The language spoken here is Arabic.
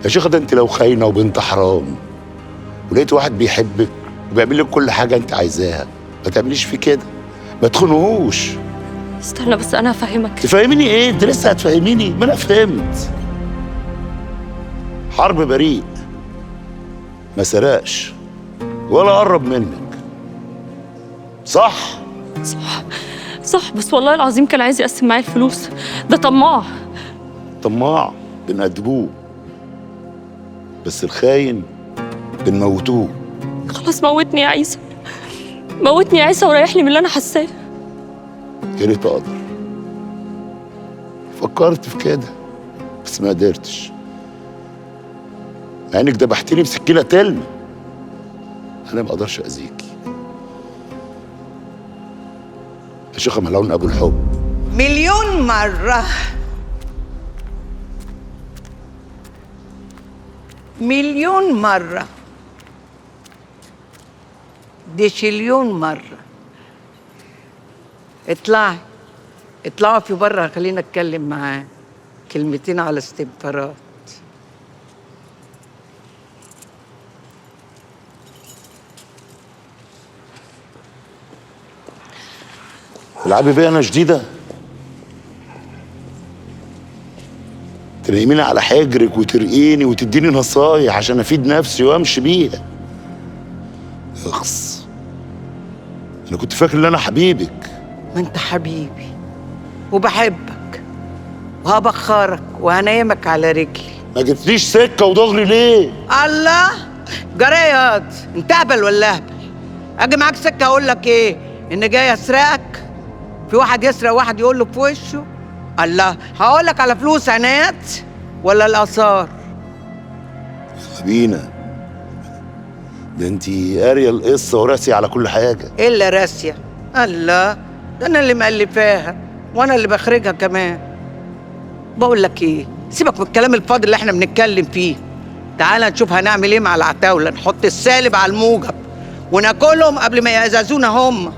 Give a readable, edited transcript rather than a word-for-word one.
يا شيخه ده انت لو خاينه وبنت حرام ولقيت واحد بيحبك وبيعمل لك كل حاجه انت عايزاها، ما تعمليش فيه كده، ما تخونهوش. استنى بس انا هفهمك. تفهميني ايه؟ انت لسه هتفهميني؟ ما انا فهمت. حرب بريء، ما سرقش ولا قرب منك، صح؟ صح بس والله العظيم كان عايز يقسم معايا الفلوس، ده طماع. طماع بنأدبوه، بس الخاين بنموتوه. خلاص موتني يا عيسى، موتني يا عيسى وريحني من اللي انا حاساه. يا ريت اقدر، فكرت في كده بس ما قدرتش، مع انك دبحتني بسكينه تلم. انا ما اقدرش اذيكي يا شيخه ملعون ابو الحب. مليون مرة، مليون مرة، دي شليون مرة. اطلعوا في بره، خلينا اتكلم معاه كلمتين على استبطارات. تلعبي بيا انا جديده؟ تنيميني على حجرك وترقيني وتديني نصايح عشان افيد نفسي وامشي بيها؟ اخس، انا كنت فاكر ان انا حبيبك. ما انت حبيبي وبحبك وهبخرك وهنيمك على رجلي. ما جبتليش سكه ودغري ليه؟ الله، جريات انت اهبل ولا اهبل؟ اجي معاك سكه اقول لك ايه؟ ان جاي اسرقك؟ في واحد يسرق واحد يقول له في وشه؟ الله، هقول لك على فلوس عنات ولا الاثار؟ يلا بينا، ده انتي قاريه القصه وراسي على كل حاجه. ايه اللي راسيه؟ الله، ده انا اللي مألفاها وانا اللي بخرجها كمان. بقول لك ايه، سيبك من الكلام الفاضي اللي احنا بنتكلم فيه. تعال نشوف هنعمل ايه مع العتاوله، نحط السالب على الموجب وناكلهم قبل ما يأزازونا هم.